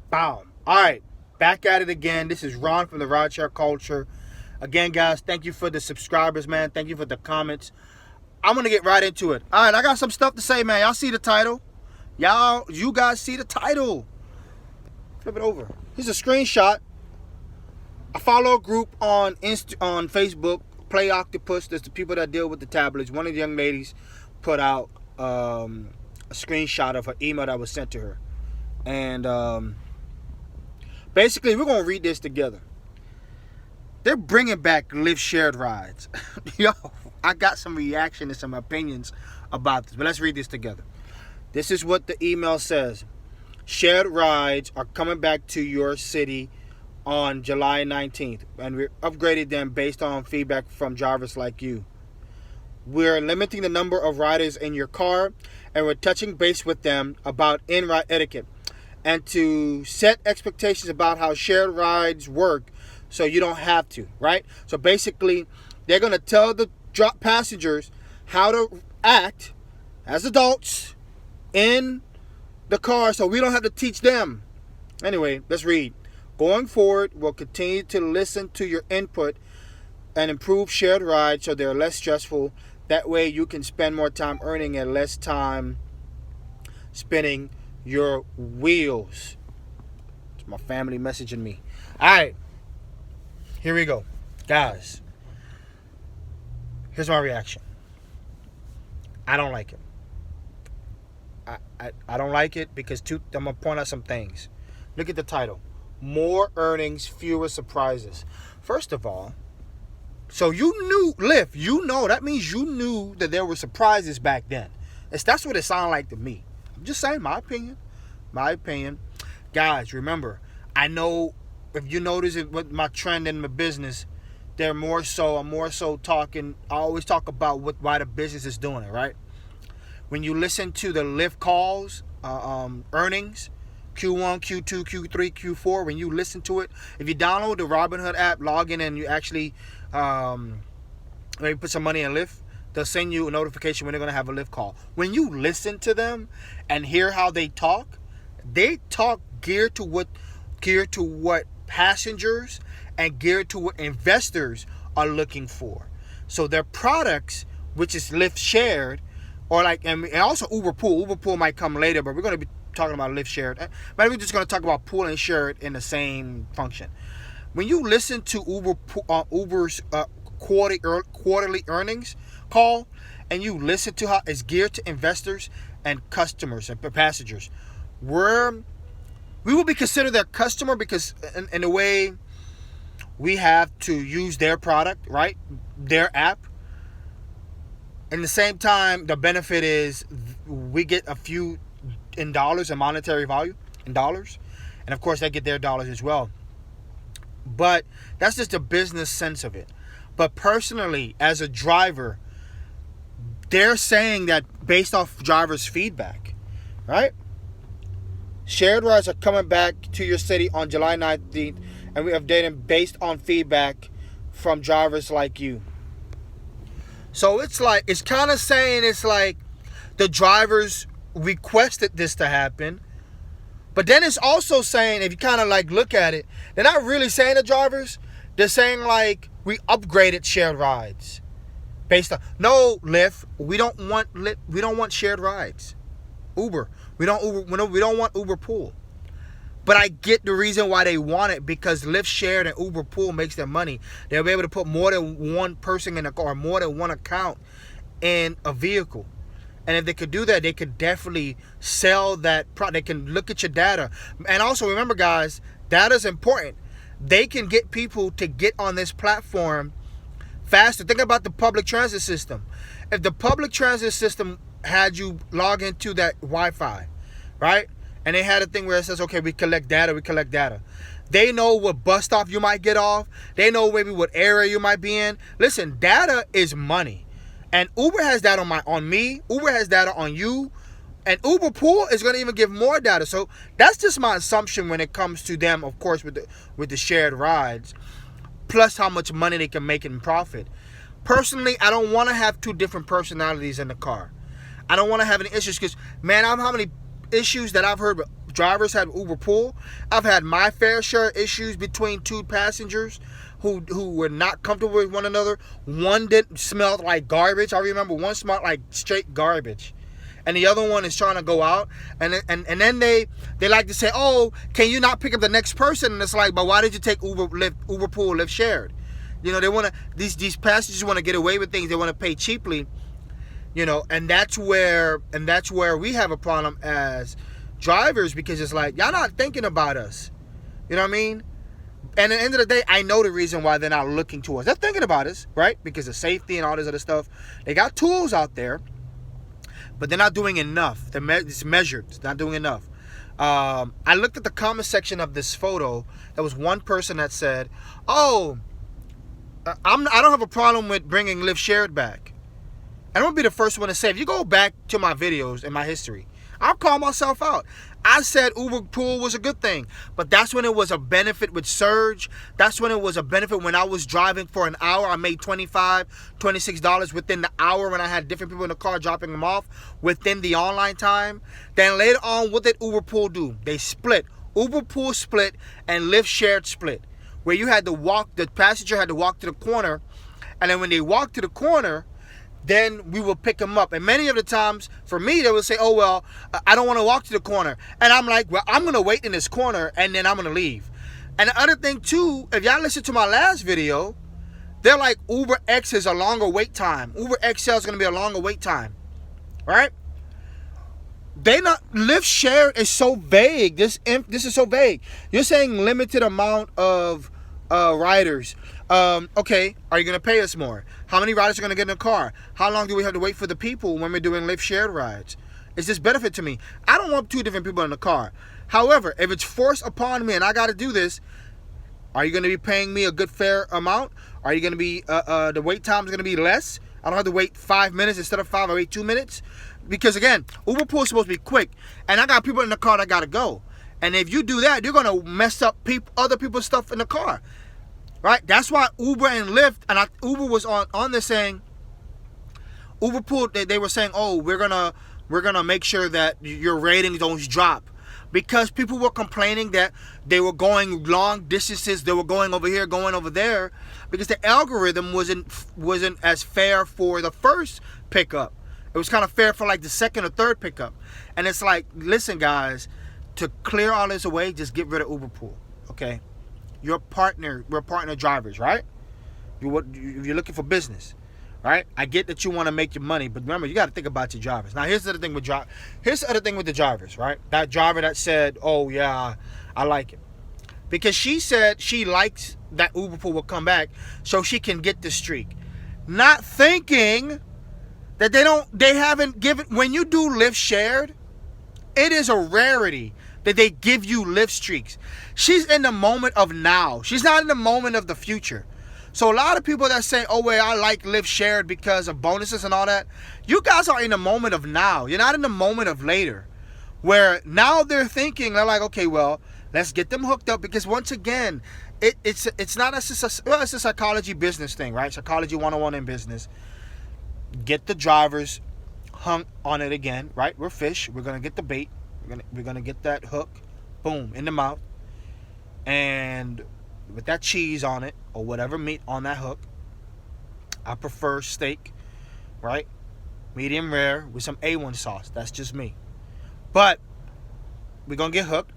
Boom. All right, back at it again. This is Ron from the Rideshare Culture. Again, guys, thank you for the subscribers, man. Thank you for the comments. I'm gonna get right into it. All right, I got some stuff to say, man. Y'all see the title? You guys see the title? Flip it over. Here's a screenshot. I follow a group on on Facebook, Play Octopus. There's the people that deal with the tablets. One of the young ladies put out a screenshot of her email that was sent to her, and basically, we're going to read this together. They're bringing back Lyft shared rides. Yo, I got some reaction and some opinions about this, but let's read this together. This is what the email says. Shared rides are coming back to your city on July 19th, and we upgraded them based on feedback from drivers like you. We're limiting the number of riders in your car, and we're touching base with them about in-ride etiquette and to set expectations about how shared rides work so you don't have to, right? So basically, they're going to tell the passengers how to act as adults in the car so we don't have to teach them. Anyway, let's read. Going forward, we'll continue to listen to your input and improve shared rides so they're less stressful. That way you can spend more time earning and less time spinning your wheels. It's my family messaging me. All right, here we go, guys. Here's my reaction. I don't like it. I don't like it because I'm gonna point out some things. Look at the title: More Earnings, Fewer Surprises. First of all, so you knew Lyft. That means you knew that there were surprises back then. That's what it sounded like to me. I'm just saying my opinion. Guys, remember, I know if you notice it with my trend in my business, I'm more so talking. I always talk about why the business is doing it, right? When you listen to the Lyft calls, earnings, Q1, Q2, Q3, Q4, when you listen to it, if you download the Robinhood app, log in, and you actually maybe put some money in Lyft, they'll send you a notification when they're going to have a Lyft call. When you listen to them and hear how they talk geared to what passengers and geared to what investors are looking for. So their products, which is Lyft shared, or and also Uber Pool. Uber Pool might come later, but we're going to be talking about Lyft shared. Maybe we're just going to talk about pool and shared in the same function. When you listen to Uber's quarterly earnings call, and you listen to how it's geared to investors and customers and passengers, we will be considered their customer because in a way we have to use their product, right? Their app. In the same time, the benefit is we get a few in dollars and monetary value in dollars, and of course they get their dollars as well. But that's just the business sense of it. But personally, as a driver, they're saying that based off drivers' feedback, right? Shared rides are coming back to your city on July 19th, and we update them based on feedback from drivers like you. So it's kind of saying it's like the drivers requested this to happen. But then it's also saying, if you kind of look at it, they're not really saying the drivers. They're saying we upgraded shared rides based on Lyft. We don't want shared rides. Uber. We don't want Uber Pool. But I get the reason why they want it, because Lyft shared and Uber Pool makes them money. They'll be able to put more than one person in a car, more than one account in a vehicle. And if they could do that, they could definitely sell that product. They can look at your data. And also remember, guys, data is important. They can get people to get on this platform faster. Think about the public transit system. If the public transit system had you log into that Wi-Fi, right? And they had a thing where it says, okay, we collect data. They know what bus stop you might get off. They know maybe what area you might be in. Listen, data is money. And Uber has that on me. Uber has data on you. And Uber Pool is going to even give more data. So that's just my assumption when it comes to them, of course, with the shared rides, plus how much money they can make in profit. Personally, I don't want to have two different personalities in the car. I don't want to have any issues because, man, how many issues that I've heard drivers have Uber Pool. I've had my fair share of issues between two passengers who were not comfortable with one another. One didn't smell like garbage. I remember one smelled like straight garbage, and the other one is trying to go out, and then they like to say, oh, can you not pick up the next person? And it's like, but why did you take Uber Pool, Lyft shared? You know, they want to, these passengers want to get away with things. They want to pay cheaply, you know, and that's where we have a problem as drivers, because it's like, y'all not thinking about us. You know what I mean? And at the end of the day, I know the reason why they're not looking to us. They're thinking about us, right? Because of safety and all this other stuff. They got tools out there, but they're not doing enough. It's measured. It's not doing enough. I looked at the comment section of this photo. There was one person that said, oh, I don't have a problem with bringing Lyft shared back. And I'm going to be the first one to say, if you go back to my videos and my history, I'll call myself out. I said Uber Pool was a good thing, but that's when it was a benefit with Surge. That's when it was a benefit when I was driving for an hour. I made $25, $26 within the hour when I had different people in the car dropping them off within the online time. Then later on, what did Uber Pool do? They split. Uber Pool split and Lyft shared split, where you had to walk, the passenger had to walk to the corner, and then when they walked to the corner, then we will pick them up. And many of the times, for me, they would say, oh, well, I don't want to walk to the corner. And I'm like, well, I'm going to wait in this corner, and then I'm going to leave. And the other thing, too, if y'all listen to my last video, they're like, Uber X is a longer wait time. Uber XL is going to be a longer wait time. Right? Lyft share is so vague. This is so vague. You're saying limited amount of riders. Okay, are you going to pay us more? How many riders are going to get in the car? How long do we have to wait for the people when we're doing Lyft shared rides? Is this benefit to me? I don't want two different people in the car. However, if it's forced upon me and I got to do this, are you going to be paying me a good fair amount? Are you going to be, the wait time is going to be less? I don't have to wait 5 minutes instead of 5. I wait 2 minutes. Because again, Uber Pool is supposed to be quick. And I got people in the car that got to go. And if you do that, you're going to mess up other people's stuff in the car. Right? That's why Uber and Lyft, and Uber was on this saying, Uber Pool, they were saying, oh, we're gonna make sure that your ratings don't drop, because people were complaining that they were going long distances, they were going over here, going over there, because the algorithm wasn't as fair for the first pickup. It was kind of fair for like the second or third pickup. And it's like, listen, guys, to clear all this away, just get rid of Uber Pool, okay? We're partner drivers, right? You're looking for business, right? I get that you want to make your money, but remember, you got to think about your drivers. Now, here's the other thing with the drivers, right? That driver that said, "Oh yeah, I like it," because she said she likes that Uber Pool will come back so she can get the streak, not thinking that they haven't given. When you do Lyft shared, it is a rarity that they give you Lyft streaks. She's in the moment of now. She's not in the moment of the future. So a lot of people that say, oh, well, I like Lyft shared because of bonuses and all that, you guys are in the moment of now. You're not in the moment of later, where now they're thinking, they're like, okay, well, let's get them hooked up, because once again, it's a psychology business thing, right? Psychology 101 in business. Get the drivers hung on it again, right? We're fish. We're going to get the bait. We're gonna get that hook, boom, in the mouth, and with that cheese on it or whatever meat on that hook. I prefer steak, right? Medium rare with some A1 sauce. That's just me. But we're gonna get hooked,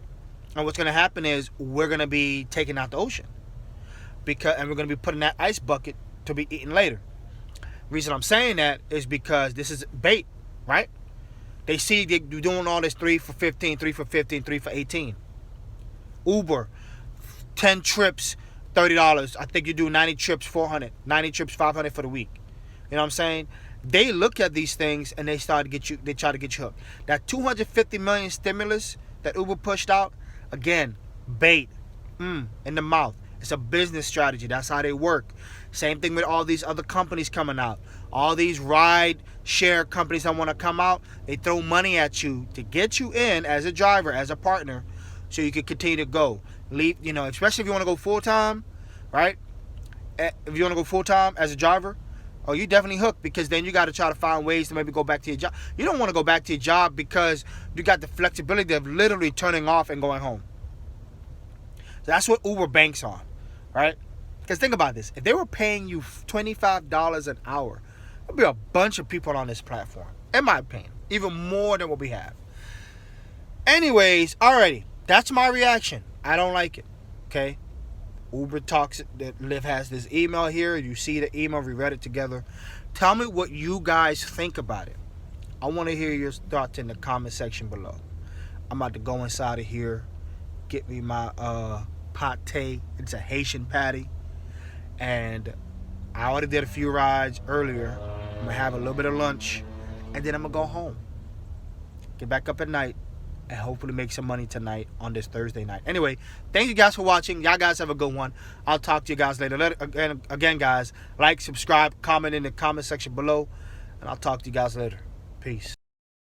and what's gonna happen is we're gonna be taking out the ocean, and we're gonna be putting that ice bucket to be eaten later. Reason I'm saying that is because this is bait, right? They see they're doing all this 3 for 15, 3 for 15, 3 for 18. Uber, 10 trips, $30. I think you do 90 trips, $400. 90 trips, $500 for the week. You know what I'm saying? They look at these things and they try to get you hooked. That $250 million stimulus that Uber pushed out, again, bait, in the mouth. It's a business strategy. That's how they work. Same thing with all these other companies coming out. All these ride share companies that want to come out, they throw money at you to get you in as a driver, as a partner, so you can continue to go. Leave, especially if you want to go full time, right? If you want to go full time as a driver, Oh, you definitely hooked, because then you got to try to find ways to maybe go back to your job. You don't want to go back to your job because you got the flexibility of literally turning off and going home. So that's what Uber banks on, right? Because think about this. If they were paying you $25 an hour, there'd be a bunch of people on this platform, in my opinion. Even more than what we have. Anyways, alrighty. That's my reaction. I don't like it. Okay? Uber talks that Lyft has this email here. You see the email. We read it together. Tell me what you guys think about it. I want to hear your thoughts in the comment section below. I'm about to go inside of here, get me my pate. It's a Haitian patty. And I already did a few rides earlier. I'm going to have a little bit of lunch. And then I'm going to go home. Get back up at night. And hopefully make some money tonight on this Thursday night. Anyway, thank you guys for watching. Y'all guys have a good one. I'll talk to you guys later. Again, guys, like, subscribe, comment in the comment section below. And I'll talk to you guys later. Peace.